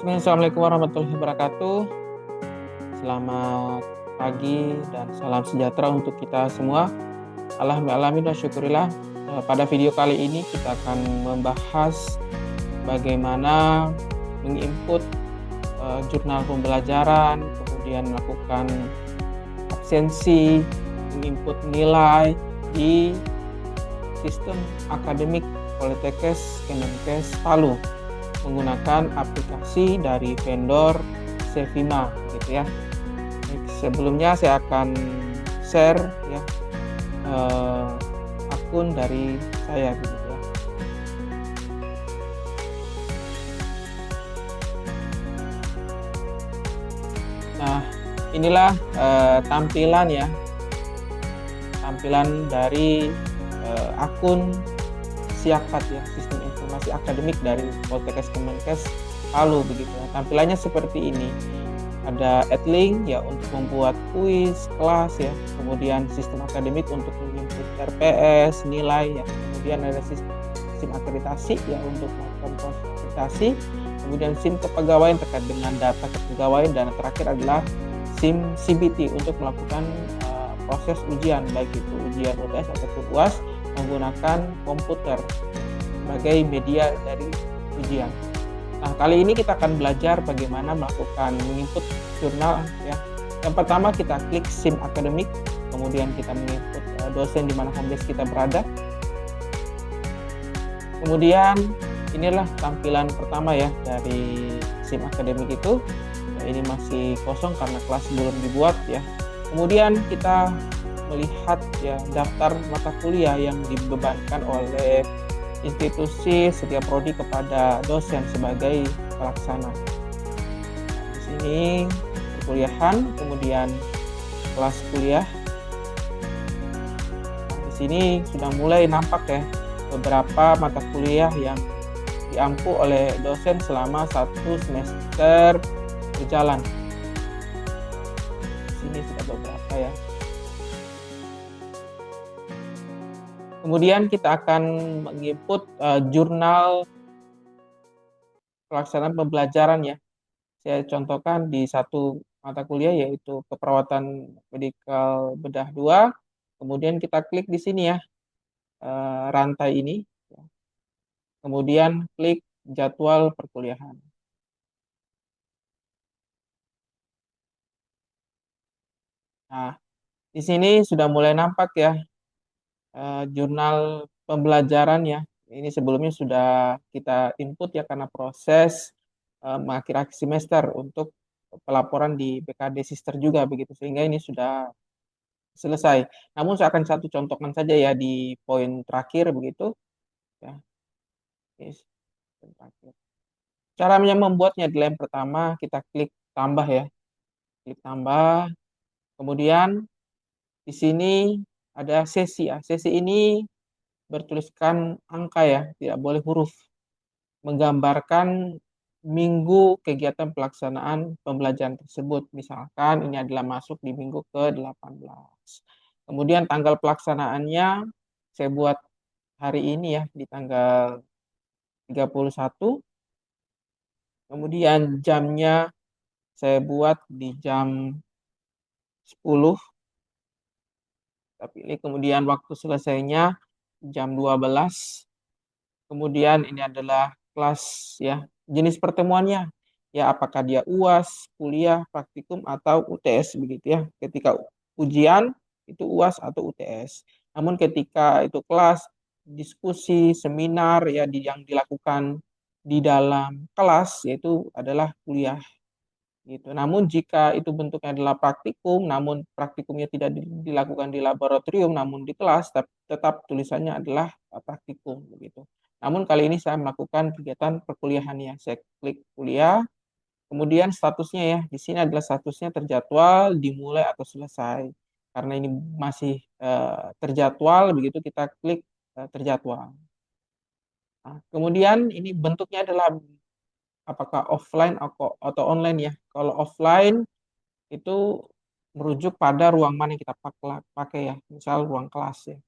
Assalamualaikum warahmatullahi wabarakatuh. Selamat pagi dan salam sejahtera untuk kita semua. Alhamdulillah wa syukurillah. Pada video kali ini kita akan membahas bagaimana menginput jurnal pembelajaran, kemudian melakukan absensi, menginput nilai di sistem akademik Poltekkes Kemenkes Palu menggunakan aplikasi dari vendor Sevima gitu ya. Sebelumnya saya akan share ya akun dari saya gitu ya. Nah, inilah tampilan dari akun SIAKPAT ya, Sistem Informasi Akademik dari Poltekkes Kemenkes Palu begitu. Tampilannya seperti ini. Ada adlink ya untuk membuat kuis, kelas ya. Kemudian sistem akademik untuk menginput RPS, nilai ya. Kemudian ada SIM akreditasi ya untuk melakukan konsultasi. Kemudian SIM kepegawaian terkait dengan data kepegawaian, dan terakhir adalah SIM CBT untuk melakukan proses ujian, baik itu ujian UTS ataupun UAS, menggunakan komputer sebagai media dari ujian. Nah, kali ini kita akan belajar bagaimana melakukan menginput jurnal ya. Yang pertama kita klik SIM akademik, kemudian kita menginput dosen di mana homebase kita berada. Kemudian inilah tampilan pertama ya dari SIM akademik itu. Ini masih kosong karena kelas belum dibuat ya. Kemudian kita melihat ya daftar mata kuliah yang dibebankan oleh institusi setiap prodi kepada dosen sebagai pelaksana. Di sini perkuliahan, kemudian kelas kuliah. Di sini sudah mulai nampak ya beberapa mata kuliah yang diampu oleh dosen selama 1 semester berjalan. Di sini sudah beberapa ya. Kemudian kita akan menginput jurnal pelaksanaan pembelajaran ya. Saya contohkan di satu mata kuliah yaitu keperawatan medikal bedah 2. Kemudian kita klik di sini ya, rantai ini. Kemudian klik jadwal perkuliahan. Nah, di sini sudah mulai nampak ya jurnal pembelajaran ya. Ini sebelumnya sudah kita input ya karena proses mengakhir semester untuk pelaporan di BKD Sister juga begitu, sehingga ini sudah selesai. Namun saya akan satu contohkan saja ya di poin terakhir begitu ya. Caranya membuatnya adalah yang pertama kita klik tambah ya. Klik tambah. Kemudian di sini ada sesi ya. Sesi ini bertuliskan angka ya, tidak boleh huruf. Menggambarkan minggu kegiatan pelaksanaan pembelajaran tersebut. Misalkan ini adalah masuk di minggu ke-18. Kemudian tanggal pelaksanaannya saya buat hari ini ya, di tanggal 31. Kemudian jamnya saya buat di jam 10. Tapi ini kemudian waktu selesainya jam 12. Kemudian ini adalah kelas ya, jenis pertemuannya ya, apakah dia UAS, kuliah, praktikum atau UTS begitu ya. Ketika ujian itu UAS atau UTS. Namun ketika itu kelas, diskusi, seminar ya yang dilakukan di dalam kelas yaitu adalah kuliah gitu. Namun jika itu bentuknya adalah praktikum, namun praktikumnya tidak dilakukan di laboratorium, namun di kelas, tetap tulisannya adalah praktikum begitu. Namun kali ini saya melakukan kegiatan perkuliahannya. Saya klik kuliah, kemudian statusnya ya, di sini adalah statusnya terjadwal, dimulai atau selesai. Karena ini masih terjadwal, begitu kita klik terjadwal. Nah, kemudian ini bentuknya adalah apakah offline atau online ya. Kalau offline itu merujuk pada ruang mana yang kita pakai ya. Misal ruang kelas ya.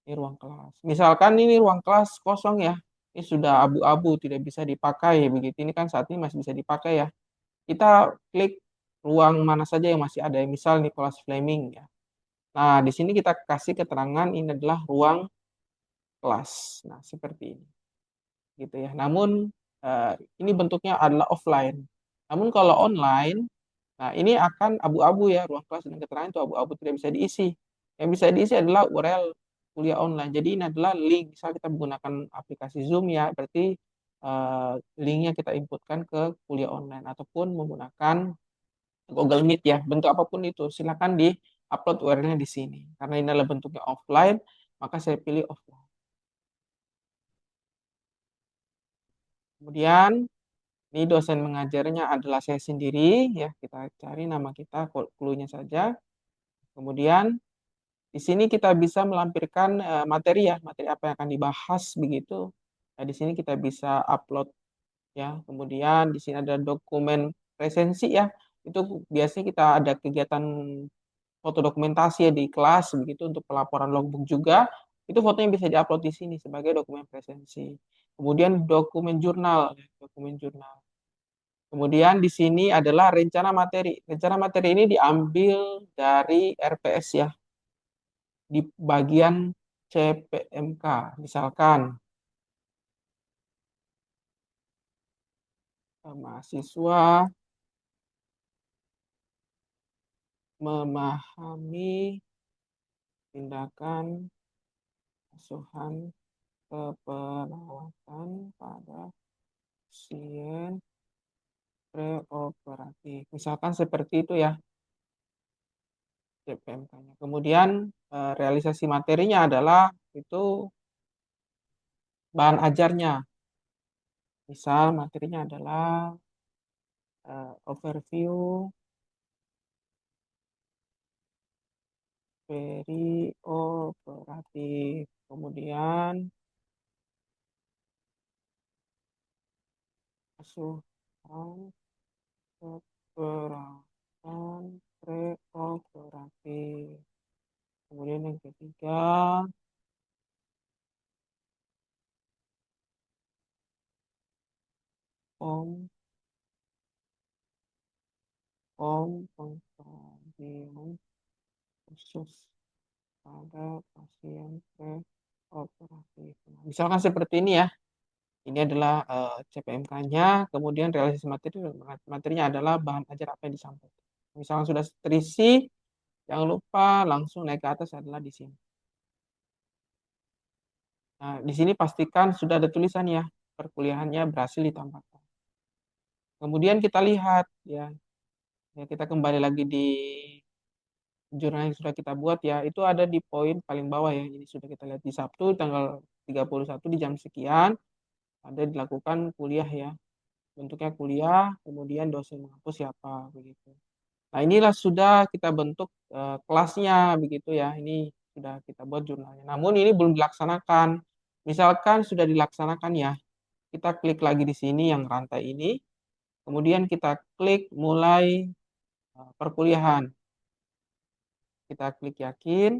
Ini ruang kelas. Misalkan ini ruang kelas kosong ya. ini sudah abu-abu, tidak bisa dipakai begitu. Ini kan saat ini masih bisa dipakai ya. Kita klik ruang mana saja yang masih ada, misal Nicholas Fleming ya. Nah, di sini kita kasih keterangan ini adalah ruang kelas. Nah, seperti ini. Gitu ya. Namun ini bentuknya adalah offline. Namun kalau online, nah ini akan abu-abu ya, ruang kelas dan keterangan itu abu-abu, tidak bisa diisi. Yang bisa diisi adalah URL kuliah online. Jadi ini adalah link, misal kita menggunakan aplikasi Zoom ya, berarti linknya kita inputkan ke kuliah online ataupun menggunakan Google Meet ya, bentuk apapun itu, silakan di upload URL-nya di sini. Karena ini adalah bentuknya offline, maka saya pilih offline. Kemudian ini dosen mengajarnya adalah saya sendiri ya, kita cari nama kita, clue-nya saja. Kemudian di sini kita bisa melampirkan materi ya, materi apa yang akan dibahas begitu. Nah, di sini kita bisa upload ya. Kemudian di sini ada dokumen presensi ya. Itu biasanya kita ada kegiatan foto dokumentasi ya di kelas begitu untuk pelaporan logbook juga. Itu fotonya bisa diupload di sini sebagai dokumen presensi. Kemudian dokumen jurnal, ya, dokumen jurnal. Kemudian di sini adalah rencana materi. Rencana materi ini diambil dari RPS ya, di bagian CPMK. Misalkan mahasiswa memahami tindakan asuhan keperawatan pada pasien preoperatif. Misalkan seperti itu ya CPMK-nya. Kemudian realisasi materinya adalah itu bahan ajarnya. Misal materinya adalah overview perioperatif. Kemudian asuhan keperawatan preoperatif. Kemudian yang ketiga, form pengkajian khusus pada pasien preoperatif. Misalkan seperti ini ya. Ini adalah CPMK-nya, kemudian realisasi materi, materinya adalah bahan ajar apa yang disampaikan. Misalnya sudah terisi, jangan lupa langsung naik ke atas adalah di sini. Nah, di sini pastikan sudah ada tulisan ya, perkuliahannya berhasil ditambahkan. Kemudian kita lihat ya, kita kembali lagi di jurnal yang sudah kita buat ya, itu ada di poin paling bawah ya. Ini sudah kita lihat di Sabtu tanggal 31 di jam sekian, ada dilakukan kuliah ya. Bentuknya kuliah, kemudian dosen menghapus siapa begitu. Nah, inilah sudah kita bentuk kelasnya begitu ya. Ini sudah kita buat jurnalnya. Namun ini belum dilaksanakan. Misalkan sudah dilaksanakan ya, kita klik lagi di sini yang rantai ini. Kemudian kita klik mulai perkuliahan. Kita klik yakin.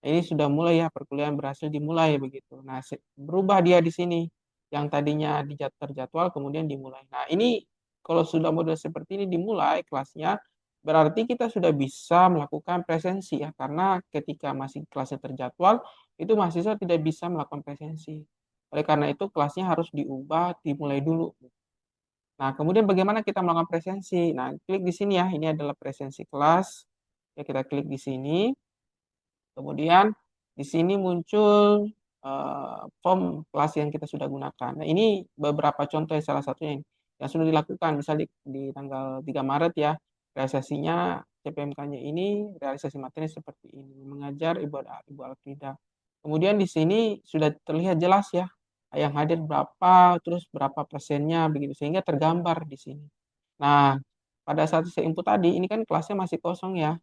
Ini sudah mulai ya, perkuliahan berhasil dimulai begitu. Nah, berubah dia di sini. Yang tadinya terjadwal kemudian dimulai. Nah, ini kalau sudah model seperti ini dimulai kelasnya, berarti kita sudah bisa melakukan presensi ya. Karena ketika masih kelasnya terjadwal, itu mahasiswa tidak bisa melakukan presensi. Oleh karena itu kelasnya harus diubah, dimulai dulu. Nah, kemudian bagaimana kita melakukan presensi? Nah, klik di sini ya. Ini adalah presensi kelas. Ya, kita klik di sini. Kemudian di sini muncul form kelas yang kita sudah gunakan. Nah, ini beberapa contoh ya, salah satunya yang sudah dilakukan. Misal di tanggal 3 Maret ya, realisasinya CPMK-nya ini, realisasi materi seperti ini. Mengajar Ibu Alfrida. Kemudian di sini sudah terlihat jelas ya, yang hadir berapa, terus berapa persennya, begitu. Sehingga tergambar di sini. Nah, pada saat saya input tadi, ini kan kelasnya masih kosong ya.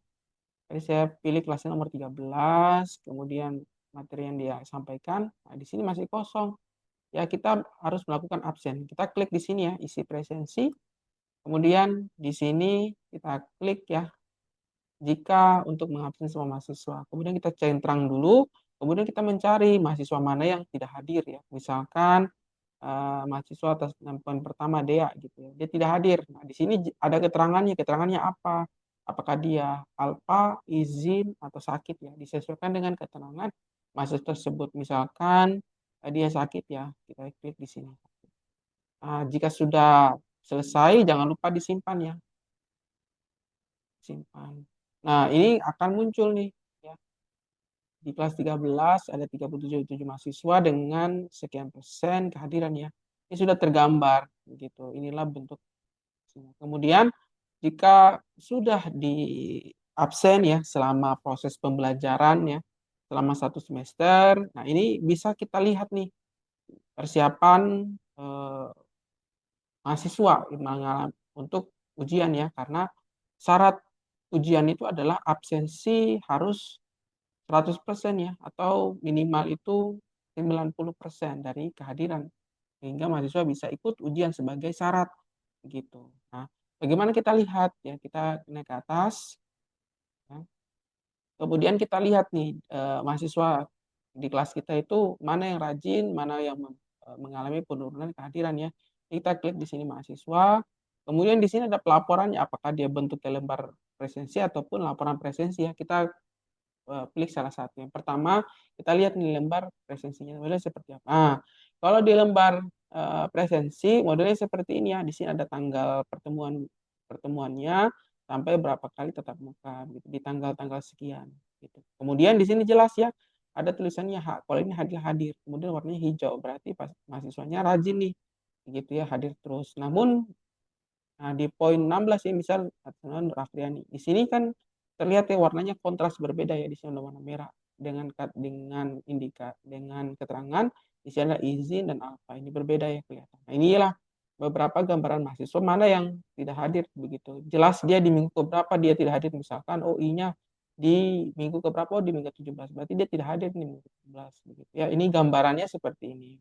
Jadi saya pilih kelasnya nomor 13, kemudian materi yang dia sampaikan, nah di sini masih kosong. Ya kita harus melakukan absen. Kita klik di sini ya, isi presensi. Kemudian di sini kita klik ya, jika untuk mengabsen semua mahasiswa. Kemudian kita centang dulu, Kemudian kita mencari mahasiswa mana yang tidak hadir ya. Misalkan mahasiswa atas nama poin pertama Dea gitu ya. Dia tidak hadir. Nah, di sini ada keterangannya. Keterangannya apa? Apakah dia alfa, izin, atau sakit ya? Disesuaikan dengan keterangan mahasiswa tersebut. Misalkan dia sakit ya, kita klik di sini. Jika sudah selesai, jangan lupa disimpan ya. Simpan. Nah, ini akan muncul nih ya. Di kelas 13 ada 37 mahasiswa dengan sekian persen kehadiran ya. Ini sudah tergambar begitu. Inilah bentuk. Kemudian jika sudah di absen ya selama proses pembelajaran ya selama 1 semester, nah ini bisa kita lihat nih persiapan mahasiswa untuk ujian ya, karena syarat ujian itu adalah absensi harus 100% ya, atau minimal itu 90% dari kehadiran, sehingga mahasiswa bisa ikut ujian sebagai syarat gitu. Nah, bagaimana kita lihat ya, kita naik ke atas ya. Kemudian kita lihat nih mahasiswa di kelas kita itu mana yang rajin, mana yang mengalami penurunan kehadiran ya. Kita klik di sini mahasiswa. Kemudian di sini ada pelaporannya, apakah dia bentuknya lembar presensi ataupun laporan presensi ya. Kita klik salah satu. Yang pertama, kita lihat nih lembar presensinya modelnya seperti apa. Nah, kalau di lembar presensi modelnya seperti ini ya. Di sini ada tanggal pertemuannya sampai berapa kali tatap muka gitu, di tanggal-tanggal sekian gitu. Kemudian di sini jelas ya, ada tulisannya kalau ini hadir. Kemudian warnanya hijau, berarti mahasiswanya rajin nih gitu ya, hadir terus. Namun di poin 16 ya, misal Rafriani. Di sini kan terlihat ya warnanya kontras berbeda ya, di sini ada warna merah dengan keterangan di sini ada izin dan alfa. Ini berbeda ya kelihatan. Nah, inilah beberapa gambaran mahasiswa mana yang tidak hadir begitu. Jelas dia di minggu keberapa dia tidak hadir, misalkan I-nya di minggu keberapa, di minggu 17. Berarti dia tidak hadir di minggu 17 begitu. Ya, ini gambarannya seperti ini.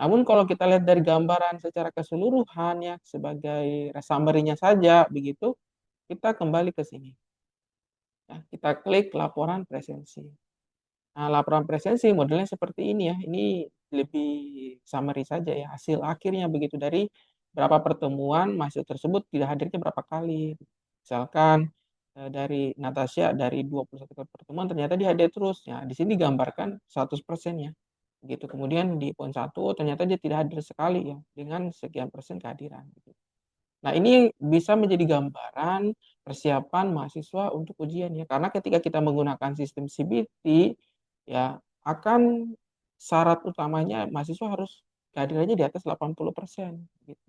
Namun kalau kita lihat dari gambaran secara keseluruhan ya, sebagai summary-nya saja begitu, kita kembali ke sini. Ya, kita klik laporan presensi. Nah, laporan presensi modelnya seperti ini ya. Ini lebih summary saja ya. Hasil akhirnya begitu dari berapa pertemuan mahasiswa tersebut tidak hadirnya berapa kali. Misalkan dari Natasha dari 21 kali pertemuan ternyata dia hadir terus. Ya, di sini digambarkan 100% ya. Gitu. Kemudian di poin 1 ternyata dia tidak hadir sekali ya dengan sekian persen kehadiran. Gitu. Nah, ini bisa menjadi gambaran persiapan mahasiswa untuk ujian ya. Karena ketika kita menggunakan sistem CBT ya, akan syarat utamanya mahasiswa harus kehadirannya di atas 80% gitu.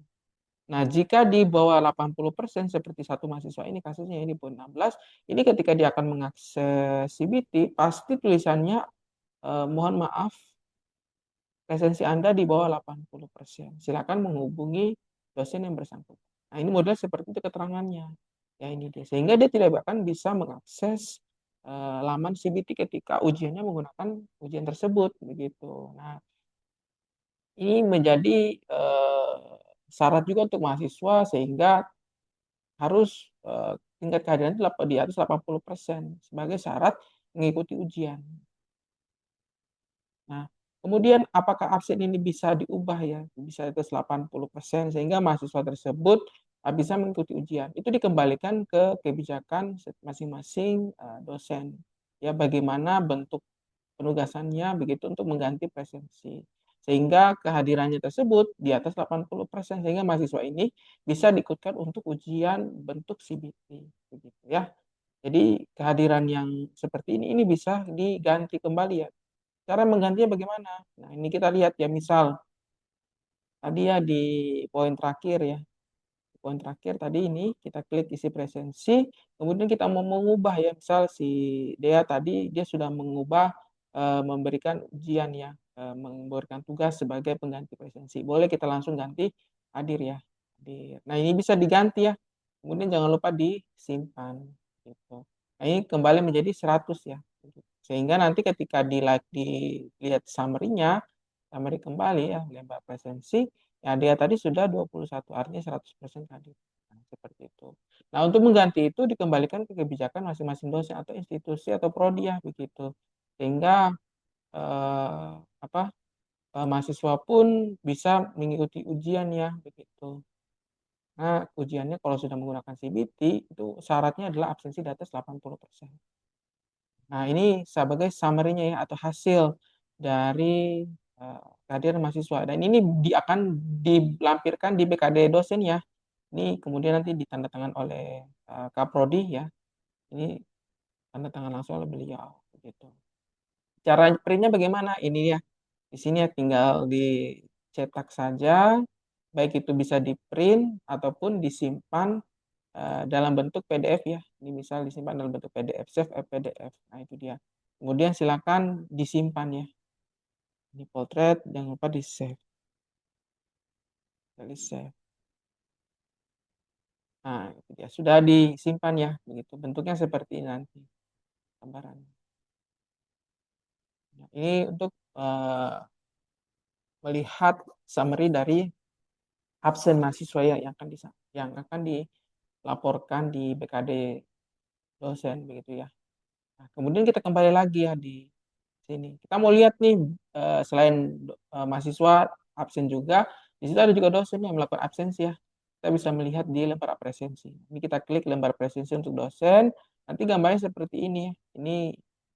Nah, jika di bawah 80% seperti satu mahasiswa ini kasusnya ini poin 16, ini ketika dia akan mengakses CBT pasti tulisannya mohon maaf presensi Anda di bawah 80%. Silakan menghubungi dosen yang bersangkutan. Nah, ini model seperti itu keterangannya. Ya, ini dia. Sehingga dia tidak akan bisa mengakses laman CBT ketika ujiannya menggunakan ujian tersebut begitu. Nah, ini menjadi syarat juga untuk mahasiswa sehingga harus tingkat kehadiran di atas 80% sebagai syarat mengikuti ujian. Nah, kemudian apakah absen ini bisa diubah ya, bisa atas 80% sehingga mahasiswa tersebut bisa mengikuti ujian. Itu dikembalikan ke kebijakan masing-masing dosen. Ya, bagaimana bentuk penugasannya begitu untuk mengganti presensi. Sehingga kehadirannya tersebut di atas 80% sehingga mahasiswa ini bisa diikutkan untuk ujian bentuk CBT begitu ya. Jadi kehadiran yang seperti ini bisa diganti kembali ya. Cara menggantinya bagaimana? Nah, ini kita lihat ya, misal tadi ya di poin terakhir ya. Poin terakhir tadi ini kita klik isi presensi, kemudian kita mau mengubah ya, misal si Dea tadi dia sudah mengubah memberikan ujian ya, memberikan tugas sebagai pengganti presensi. Boleh kita langsung ganti hadir ya. Hadir. Nah, ini bisa diganti ya. Kemudian jangan lupa disimpan gitu. Nah, ini kembali menjadi 100 ya. Sehingga nanti ketika dilihat summary-nya, summary kembali ya, lembar presensi, ya dia tadi sudah 21, artinya 100% hadir. Nah, seperti itu. Nah, untuk mengganti itu dikembalikan ke kebijakan masing-masing dosen atau institusi atau prodi ya, begitu. Sehingga eh, apa mahasiswa pun bisa mengikuti ujian ya begitu. Nah, ujiannya kalau sudah menggunakan CBT itu syaratnya adalah absensi di atas 80%. Nah, ini sebagai summary-nya ya atau hasil dari kehadiran mahasiswa. Dan ini akan dilampirkan di BKD dosen ya. Ini kemudian nanti ditandatangan oleh Kaprodi ya. Ini tanda tangan langsung oleh beliau begitu. Cara printnya bagaimana? Ini ya. Di sini ya tinggal dicetak saja, baik itu bisa di print ataupun disimpan dalam bentuk PDF ya. Ini misal disimpan dalam bentuk PDF, save as PDF. Nah, itu dia. Kemudian silakan disimpan ya. Ini potret, jangan lupa di save. Kali save. Nah, itu dia. Sudah disimpan ya. Begitu. Bentuknya seperti ini nanti. Gambaran. Nah, ini untuk melihat summary dari absen mahasiswa ya yang akan dilaporkan di BKD dosen begitu ya. Nah, kemudian kita kembali lagi ya di sini. Kita mau lihat nih selain mahasiswa absen juga, di situ ada juga dosen yang melakukan absensi ya. Kita bisa melihat di lembar presensi. Ini kita klik lembar presensi untuk dosen, nanti gambarnya seperti ini ya. Ini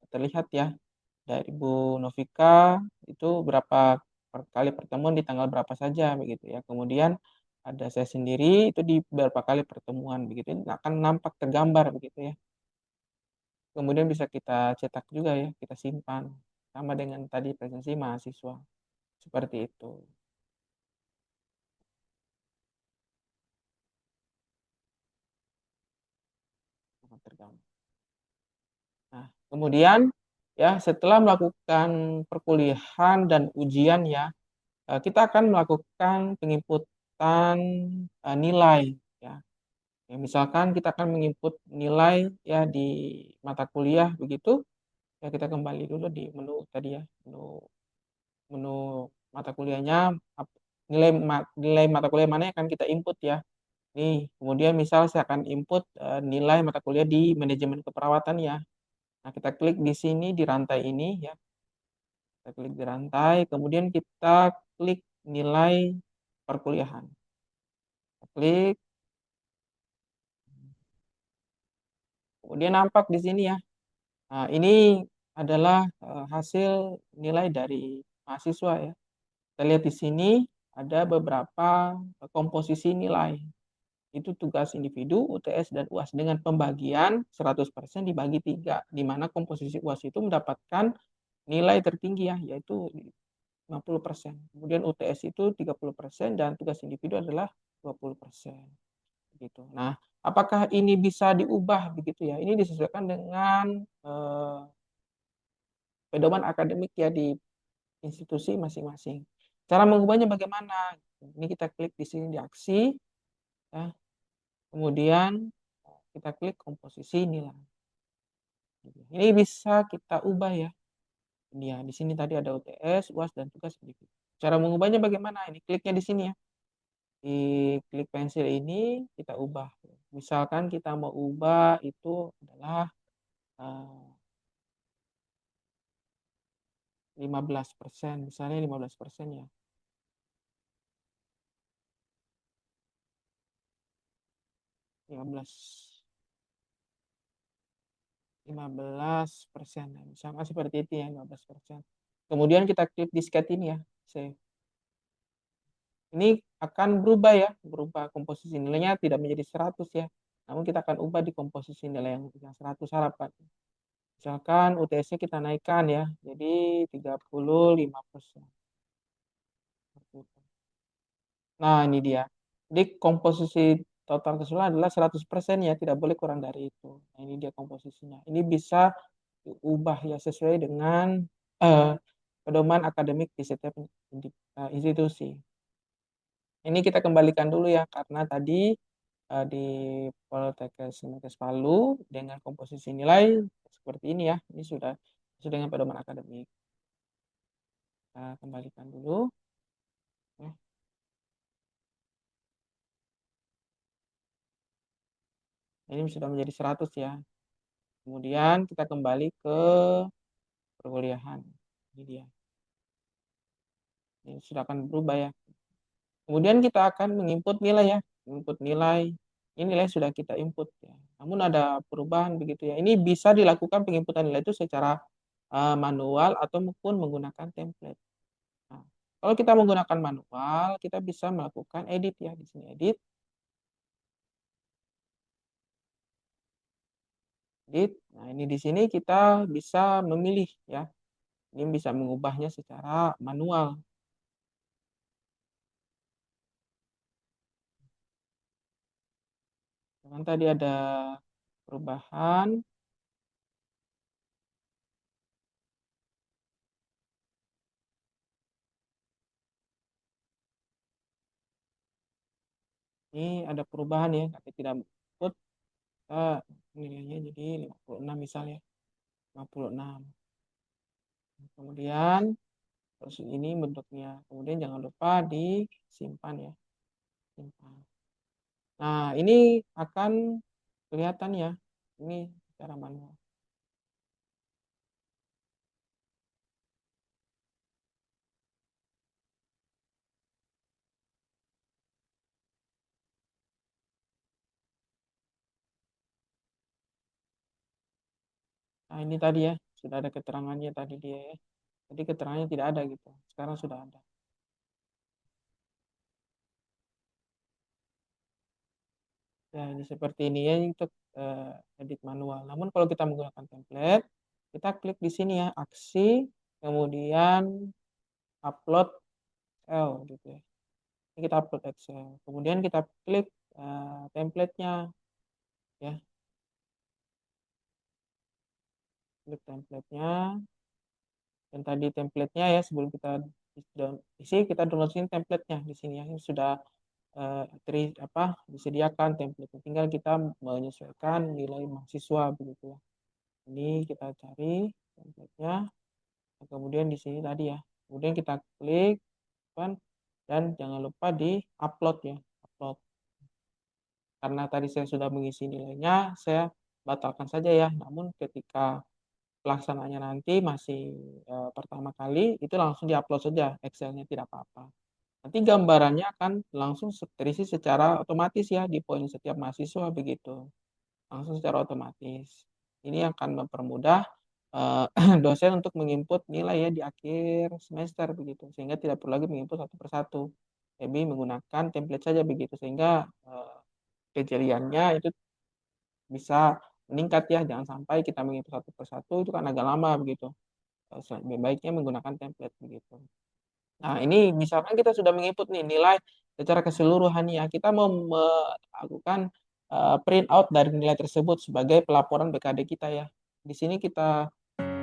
terlihat ya dari Bu Novika itu berapa kali pertemuan di tanggal berapa saja begitu ya. Kemudian ada saya sendiri itu di beberapa kali pertemuan begitu. Ini akan nampak tergambar begitu ya. Kemudian bisa kita cetak juga ya, kita simpan. Sama dengan tadi presensi mahasiswa. Seperti itu. Tergambar. Nah, kemudian ya setelah melakukan perkuliahan dan ujian ya, kita akan melakukan penginputan nilai ya. Ya, misalkan kita akan menginput nilai ya di mata kuliah begitu, ya kita kembali dulu di menu tadi ya, menu mata kuliahnya nilai mata kuliah mana yang akan kita input ya. Nih, kemudian misal saya akan input nilai mata kuliah di manajemen keperawatan ya. Nah, kita klik di sini di rantai ini ya. Kita klik di rantai, kemudian kita klik nilai perkuliahan. Kita klik, kemudian nampak di sini ya. Nah, ini adalah hasil nilai dari mahasiswa ya. Kita lihat di sini ada beberapa komposisi nilai. Itu tugas individu, UTS, dan UAS dengan pembagian 100% dibagi 3, di mana komposisi UAS itu mendapatkan nilai tertinggi ya, yaitu 50%. Kemudian UTS itu 30% dan tugas individu adalah 20%. Gitu. Nah, apakah ini bisa diubah begitu ya? Ini disesuaikan dengan pedoman akademik ya di institusi masing-masing. Cara mengubahnya bagaimana? Ini kita klik di sini di aksi, ya. Kemudian kita klik komposisi nilai. Ini bisa kita ubah ya. Ini ya, di sini tadi ada UTS, UAS, dan tugas individu. Cara mengubahnya bagaimana? Ini kliknya di sini ya. Di klik pensil ini kita ubah. Misalkan kita mau ubah itu adalah 15%, misalnya 15% ya. 15 15%. Misalkan seperti itu ya, 15%. Kemudian kita klik disket ini ya, save. Ini akan berubah ya, berubah komposisi nilainya tidak menjadi 100 ya. Namun kita akan ubah di komposisi nilai yang 100 harapan. Misalkan UTS-nya kita naikkan ya, jadi 35%. Nah, ini dia. Jadi komposisi total keseluruhan adalah 100% ya, tidak boleh kurang dari itu. Nah, ini dia komposisinya. Ini bisa diubah ya sesuai dengan eh, pedoman akademik di setiap institusi. Ini kita kembalikan dulu ya, karena tadi di Poltekkes Palu dengan komposisi nilai seperti ini ya. Ini sudah sesuai dengan pedoman akademik. Kita kembalikan dulu. Ya. Ini sudah menjadi 100 ya. Kemudian kita kembali ke perkuliahan. Ini dia. Ini sudah akan berubah ya. Kemudian kita akan menginput nilai ya. Input nilai. Ini nilai sudah kita input ya. Namun ada perubahan begitu ya. Ini bisa dilakukan penginputan nilai itu secara manual atau maupun menggunakan template. Nah, kalau kita menggunakan manual, kita bisa melakukan edit ya. Di sini edit. Edit. Nah, ini di sini kita bisa memilih ya. Ini bisa mengubahnya secara manual. Kan tadi ada perubahan. Ini ada perubahan ya, tapi tidak ikut nilainya jadi 56 misalnya. 56. Kemudian terus ini bentuknya. Kemudian jangan lupa disimpan ya. Simpan. Nah, ini akan kelihatan ya. Ini secara manual. Nah, ini tadi ya, sudah ada keterangannya tadi dia ya. Jadi keterangannya tidak ada gitu. Sekarang sudah ada. Ya, ini seperti ini ya untuk edit manual. Namun kalau kita menggunakan template, kita klik di sini ya, aksi, kemudian upload Excel gitu ya. Ini kita upload Excel. Kemudian kita klik template-nya ya. Klik template-nya. Dan tadi template-nya ya sebelum kita isi, kita downloadin template-nya di sini ya. Ini sudah disediakan template. Tinggal kita menyesuaikan nilai mahasiswa begitu ya. Ini kita cari template-nya. Kemudian di sini tadi ya. Kemudian kita klik dan jangan lupa di upload ya. Upload. Karena tadi saya sudah mengisi nilainya, saya batalkan saja ya. Namun ketika pelaksanaannya nanti masih pertama kali, itu langsung diupload saja Excel-nya, tidak apa-apa. Nanti gambarannya akan langsung terisi secara otomatis ya di poin setiap mahasiswa begitu. Langsung secara otomatis. Ini akan mempermudah dosen untuk menginput nilai ya di akhir semester begitu. Sehingga tidak perlu lagi menginput satu persatu. Lebih menggunakan template saja begitu. Sehingga kejeliannya itu bisa meningkat ya. Jangan sampai kita menginput satu persatu itu kan agak lama begitu. Lebih baiknya menggunakan template begitu. Nah, ini misalkan kita sudah menginput nih nilai secara keseluruhan ya. Kita mau melakukan print out dari nilai tersebut sebagai pelaporan BKD kita ya. Di sini kita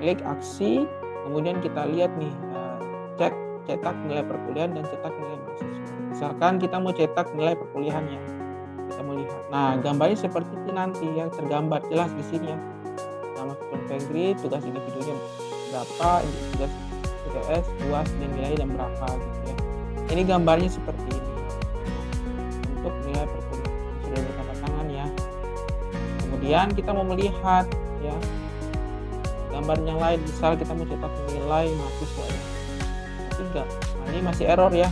klik aksi, kemudian kita lihat nih cek cetak nilai perkuliahan dan cetak nilai mahasiswa. Misalkan kita mau cetak nilai perkuliahannya, kita melihat. Nah, gambarnya seperti itu nanti ya, tergambar jelas di sini ya. Nama Fengri, tugas individunya berapa, tugas UTS, UAS, dan nilai dan berapa gitu ya. Ini gambarnya seperti ini untuk nilai perkuliahan sudah bertanda tangan ya. Kemudian kita mau melihat ya gambar yang lain, misal kita mau cetak nilai mahasiswa ya. Tiga. Nah, ini masih error ya.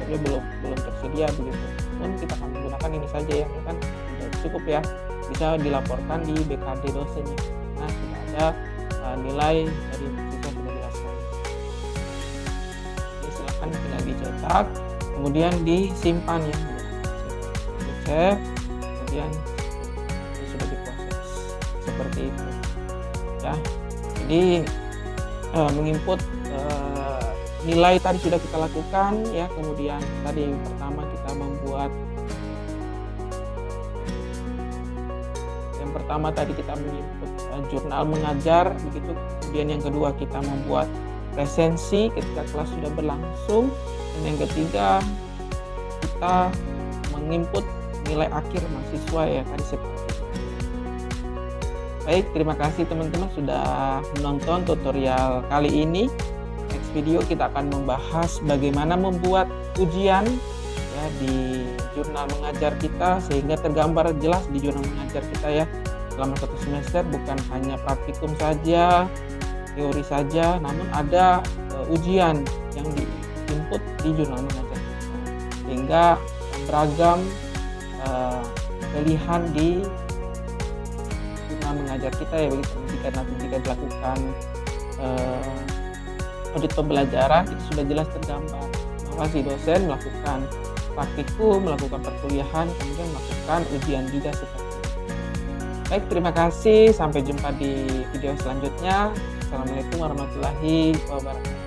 Jadi belum tersedia begitu. Namun kita akan menggunakan ini saja ya, ini kan sudah cukup ya. Bisa dilaporkan di BKD dosennya. Nah, sudah ada nilai dari mahasiswa sudah dijelaskan. Jadi silakan tinggal dicetak, kemudian disimpan ya. Save, kemudian ini sudah diproses seperti itu. Ya, jadi menginput nilai tadi sudah kita lakukan ya. Kemudian tadi yang pertama kita membuat menginput jurnal mengajar begitu. Kemudian yang kedua kita membuat resensi ketika kelas sudah berlangsung, dan yang ketiga kita menginput nilai akhir mahasiswa ya tadi seperti itu. Baik, terima kasih teman-teman sudah menonton tutorial kali ini. Next video kita akan membahas bagaimana membuat ujian ya di jurnal mengajar kita sehingga tergambar jelas di jurnal mengajar kita ya selama satu semester, bukan hanya praktikum saja, teori saja, namun ada ujian yang di-input di jurnal mengajar kita, sehingga beragam pilihan di jurnal mengajar kita ya begitu. Jika nanti dilakukan audit pembelajaran itu sudah jelas tergambar bahwa si dosen melakukan praktikum, melakukan perkuliahan, kemudian melakukan ujian juga seperti itu. Baik, terima kasih. Sampai jumpa di video selanjutnya. Assalamualaikum warahmatullahi wabarakatuh.